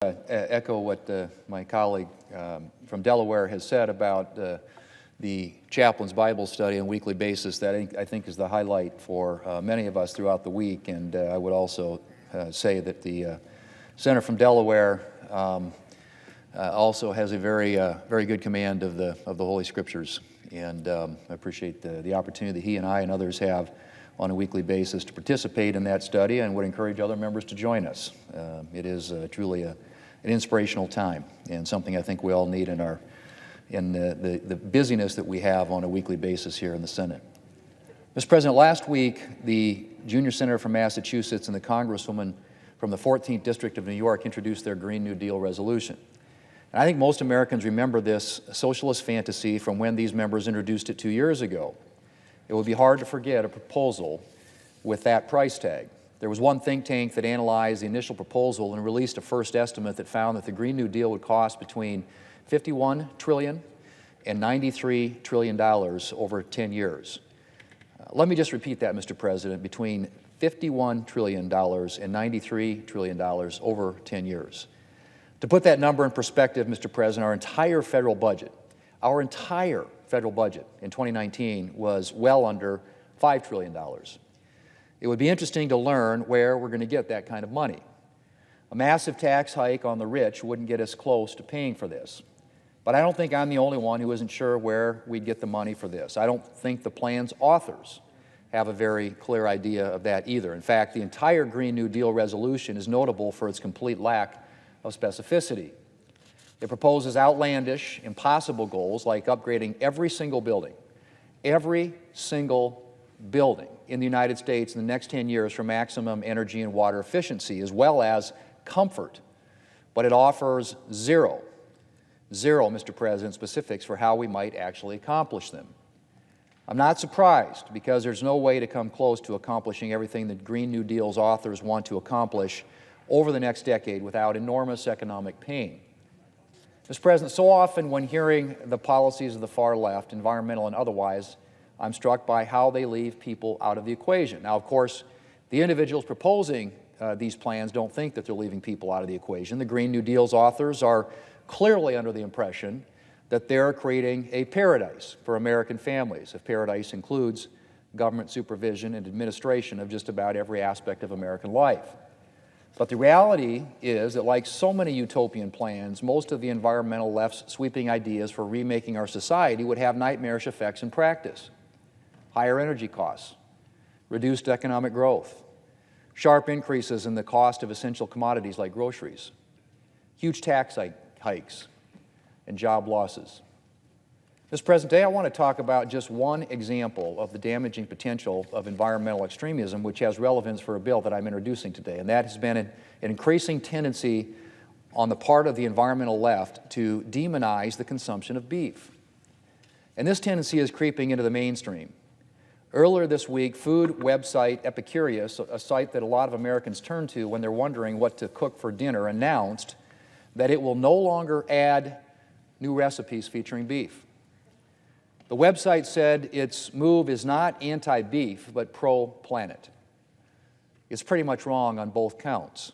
Echo what my colleague from Delaware has said about the chaplain's Bible study on a weekly basis. That I think is the highlight for many of us throughout the week. And I would also say that the senator from Delaware also has a very good command of the Holy Scriptures. And I appreciate the opportunity that he and I and others have on a weekly basis to participate in that study, and would encourage other members to join us. It is truly an inspirational time, and something I think we all need in the busyness that we have on a weekly basis here in the Senate. Mr. President, last week the junior senator from Massachusetts and the congresswoman from the 14th District of New York introduced their Green New Deal resolution. And I think most Americans remember this socialist fantasy from when these members introduced it 2 years ago. It would be hard to forget a proposal with that price tag. There was one think tank that analyzed the initial proposal and released a first estimate that found that the Green New Deal would cost between $51 trillion and $93 trillion over 10 years. Let me just repeat that, Mr. President, between $51 trillion and $93 trillion over 10 years. To put that number in perspective, Mr. President, our entire federal budget in 2019 was well under $5 trillion. It would be interesting to learn where we're going to get that kind of money. A massive tax hike on the rich wouldn't get us close to paying for this. But I don't think I'm the only one who isn't sure where we'd get the money for this. I don't think the plan's authors have a very clear idea of that either. In fact, the entire Green New Deal resolution is notable for its complete lack of specificity. It proposes outlandish, impossible goals like upgrading every single building in the United States in the next 10 years for maximum energy and water efficiency, as well as comfort. But it offers zero, Mr. President, specifics for how we might actually accomplish them. I'm not surprised, because there's no way to come close to accomplishing everything that Green New Deal's authors want to accomplish over the next decade without enormous economic pain. Mr. President, so often when hearing the policies of the far left, environmental and otherwise, I'm struck by how they leave people out of the equation. Now, of course, the individuals proposing these plans don't think that they're leaving people out of the equation. The Green New Deal's authors are clearly under the impression that they're creating a paradise for American families. If paradise includes government supervision and administration of just about every aspect of American life. But the reality is that, like so many utopian plans, most of the environmental left's sweeping ideas for remaking our society would have nightmarish effects in practice. Higher energy costs, reduced economic growth, sharp increases in the cost of essential commodities like groceries, huge tax hikes, and job losses. Mr. President, today I want to talk about just one example of the damaging potential of environmental extremism, which has relevance for a bill that I'm introducing today, and that has been an increasing tendency on the part of the environmental left to demonize the consumption of beef. And this tendency is creeping into the mainstream. Earlier this week, food website Epicurious, a site that a lot of Americans turn to when they're wondering what to cook for dinner, announced that it will no longer add new recipes featuring beef. The website said its move is not anti-beef, but pro-planet. It's pretty much wrong on both counts.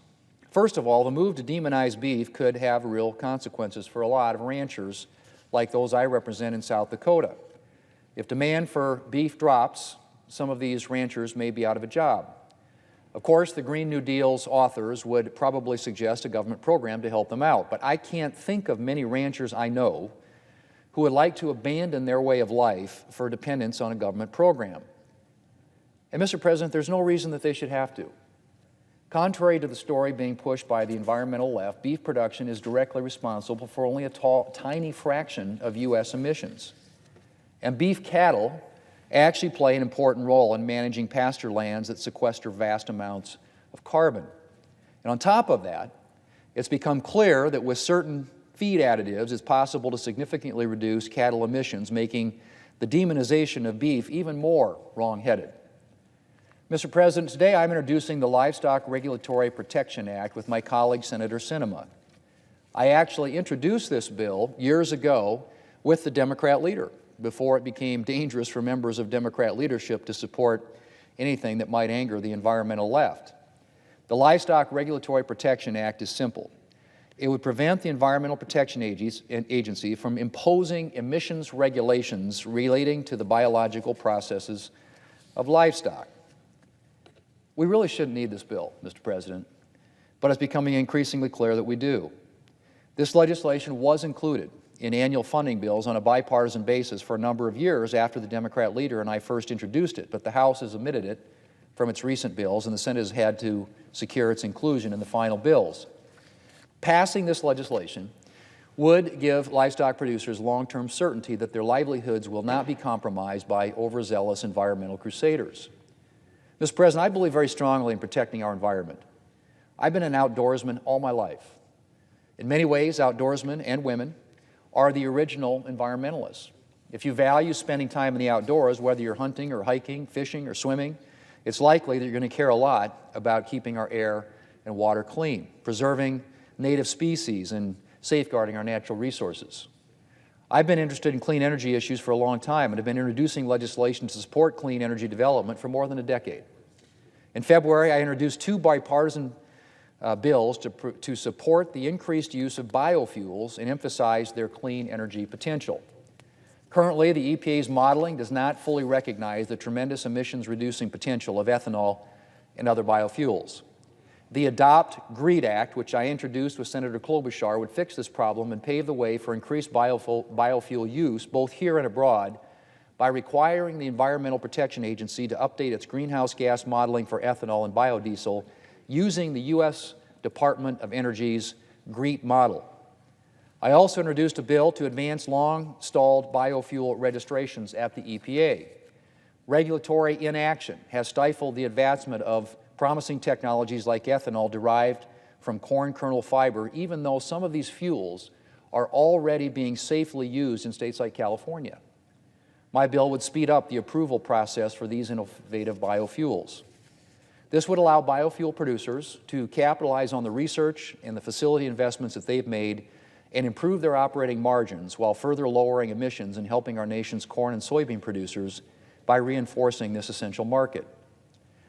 First of all, the move to demonize beef could have real consequences for a lot of ranchers like those I represent in South Dakota. If demand for beef drops, some of these ranchers may be out of a job. Of course, the Green New Deal's authors would probably suggest a government program to help them out, but I can't think of many ranchers I know who would like to abandon their way of life for dependence on a government program. And, Mr. President, there's no reason that they should have to. Contrary to the story being pushed by the environmental left, beef production is directly responsible for only a tiny fraction of U.S. emissions. And beef cattle actually play an important role in managing pasture lands that sequester vast amounts of carbon. And on top of that, it's become clear that with certain feed additives, it's possible to significantly reduce cattle emissions, making the demonization of beef even more wrong-headed. Mr. President, today I'm introducing the Livestock Regulatory Protection Act with my colleague, Senator Sinema. I actually introduced this bill years ago with the Democrat leader before it became dangerous for members of Democrat leadership to support anything that might anger the environmental left. The Livestock Regulatory Protection Act is simple. It would prevent the Environmental Protection Agency from imposing emissions regulations relating to the biological processes of livestock. We really shouldn't need this bill, Mr. President, but it's becoming increasingly clear that we do. This legislation was included in annual funding bills on a bipartisan basis for a number of years after the Democrat leader and I first introduced it, but the House has omitted it from its recent bills, and the Senate has had to secure its inclusion in the final bills. Passing this legislation would give livestock producers long-term certainty that their livelihoods will not be compromised by overzealous environmental crusaders. Mr. President, I believe very strongly in protecting our environment. I've been an outdoorsman all my life. In many ways, outdoorsmen and women are the original environmentalists. If you value spending time in the outdoors, whether you're hunting or hiking, fishing or swimming, it's likely that you're going to care a lot about keeping our air and water clean, preserving native species, and safeguarding our natural resources. I've been interested in clean energy issues for a long time and have been introducing legislation to support clean energy development for more than a decade. In February, I introduced two bipartisan bills to support the increased use of biofuels and emphasize their clean energy potential. Currently, the EPA's modeling does not fully recognize the tremendous emissions-reducing potential of ethanol and other biofuels. The Adopt GREET Act, which I introduced with Senator Klobuchar, would fix this problem and pave the way for increased biofuel use, both here and abroad, by requiring the Environmental Protection Agency to update its greenhouse gas modeling for ethanol and biodiesel using the U.S. Department of Energy's GREET model. I also introduced a bill to advance long-stalled biofuel registrations at the EPA. Regulatory inaction has stifled the advancement of promising technologies like ethanol derived from corn kernel fiber, even though some of these fuels are already being safely used in states like California. My bill would speed up the approval process for these innovative biofuels. This would allow biofuel producers to capitalize on the research and the facility investments that they've made and improve their operating margins while further lowering emissions and helping our nation's corn and soybean producers by reinforcing this essential market.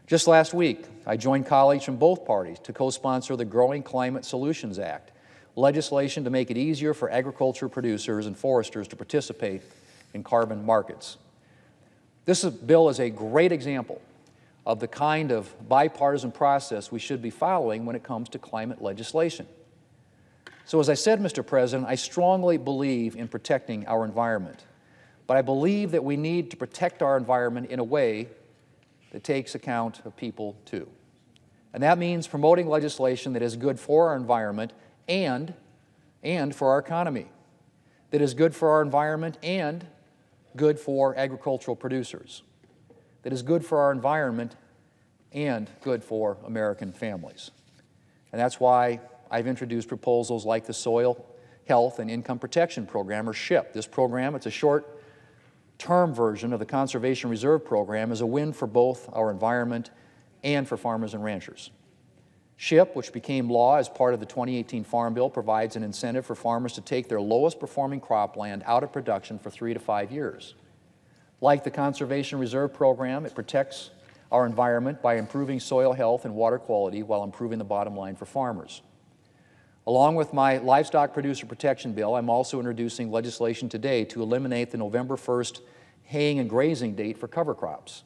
Just last week, I joined colleagues from both parties to co-sponsor the Growing Climate Solutions Act, legislation to make it easier for agriculture producers and foresters to participate in carbon markets. This bill is a great example of the kind of bipartisan process we should be following when it comes to climate legislation. So as I said, Mr. President, I strongly believe in protecting our environment, but I believe that we need to protect our environment in a way that takes account of people too. And that means promoting legislation that is good for our environment and for our economy, that is good for our environment and good for agricultural producers, that is good for our environment and good for American families. And that's why I've introduced proposals like the Soil Health and Income Protection Program, or SHIP. This program, it's a short-term version of the Conservation Reserve Program, is a win for both our environment and for farmers and ranchers. SHIP, which became law as part of the 2018 Farm Bill, provides an incentive for farmers to take their lowest-performing cropland out of production for 3 to 5 years. Like the Conservation Reserve Program, it protects our environment by improving soil health and water quality while improving the bottom line for farmers. Along with my livestock producer protection bill, I'm also introducing legislation today to eliminate the November 1st haying and grazing date for cover crops.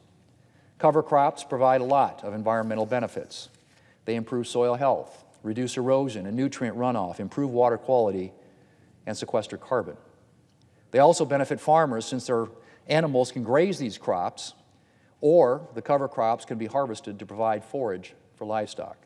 Cover crops provide a lot of environmental benefits. They improve soil health, reduce erosion and nutrient runoff, improve water quality, and sequester carbon. They also benefit farmers since their animals can graze these crops, or the cover crops can be harvested to provide forage for livestock.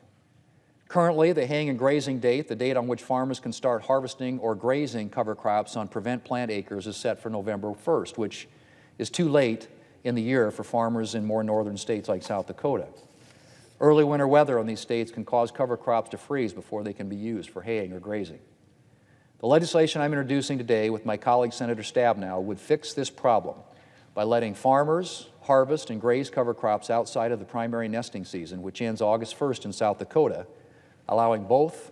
Currently, the haying and grazing date, the date on which farmers can start harvesting or grazing cover crops on prevent plant acres, is set for November 1st, which is too late in the year for farmers in more northern states like South Dakota. Early winter weather in these states can cause cover crops to freeze before they can be used for haying or grazing. The legislation I'm introducing today with my colleague Senator Stabenow would fix this problem by letting farmers harvest and graze cover crops outside of the primary nesting season, which ends August 1st in South Dakota, allowing both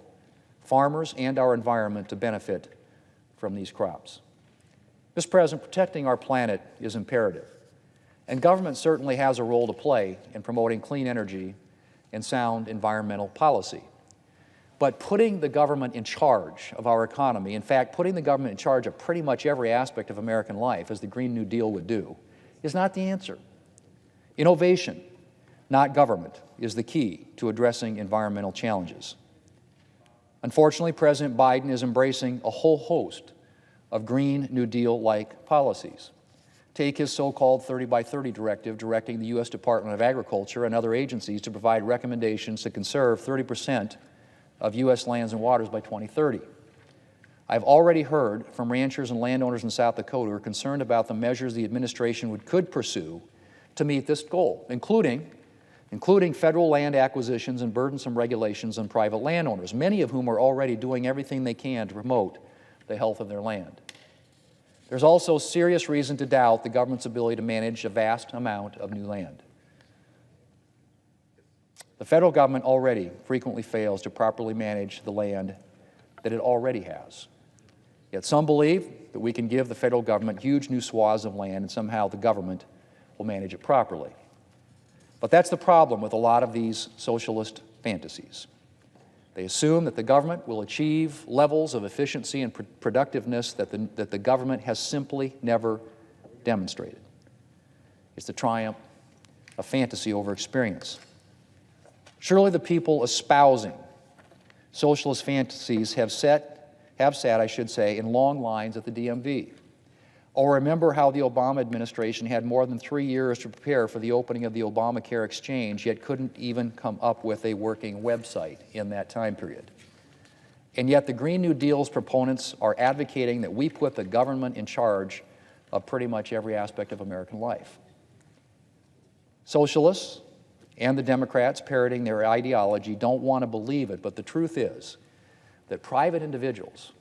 farmers and our environment to benefit from these crops. Mr. President, protecting our planet is imperative, and government certainly has a role to play in promoting clean energy and sound environmental policy. But putting the government in charge of our economy, in fact, putting the government in charge of pretty much every aspect of American life, as the Green New Deal would do, is not the answer. Innovation, not government, is the key to addressing environmental challenges. Unfortunately, President Biden is embracing a whole host of Green New Deal-like policies. Take his so-called 30 by 30 directive directing the U.S. Department of Agriculture and other agencies to provide recommendations to conserve 30% of U.S. lands and waters by 2030. I've already heard from ranchers and landowners in South Dakota who are concerned about the measures the administration could pursue to meet this goal, including federal land acquisitions and burdensome regulations on private landowners, many of whom are already doing everything they can to promote the health of their land. There's also serious reason to doubt the government's ability to manage a vast amount of new land. The federal government already frequently fails to properly manage the land that it already has. Yet some believe that we can give the federal government huge new swaths of land and somehow the government will manage it properly. But that's the problem with a lot of these socialist fantasies. They assume that the government will achieve levels of efficiency and productiveness that the government has simply never demonstrated. It's the triumph of fantasy over experience. Surely the people espousing socialist fantasies have sat, I should say, in long lines at the DMV. Or remember how the Obama administration had more than 3 years to prepare for the opening of the Obamacare exchange, yet couldn't even come up with a working website in that time period. And yet the Green New Deal's proponents are advocating that we put the government in charge of pretty much every aspect of American life. Socialists and the Democrats parroting their ideology don't want to believe it, but the truth is that private individuals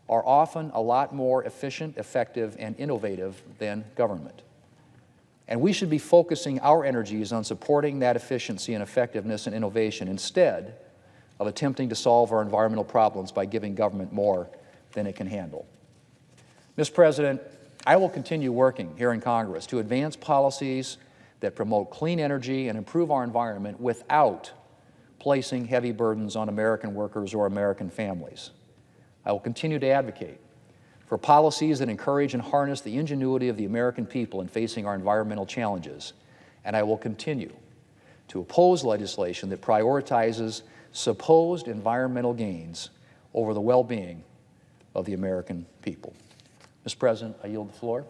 are often a lot more efficient, effective, and innovative than government. And we should be focusing our energies on supporting that efficiency and effectiveness and innovation instead of attempting to solve our environmental problems by giving government more than it can handle. Mr. President, I will continue working here in Congress to advance policies that promote clean energy and improve our environment without placing heavy burdens on American workers or American families. I will continue to advocate for policies that encourage and harness the ingenuity of the American people in facing our environmental challenges, and I will continue to oppose legislation that prioritizes supposed environmental gains over the well-being of the American people. Mr. President, I yield the floor.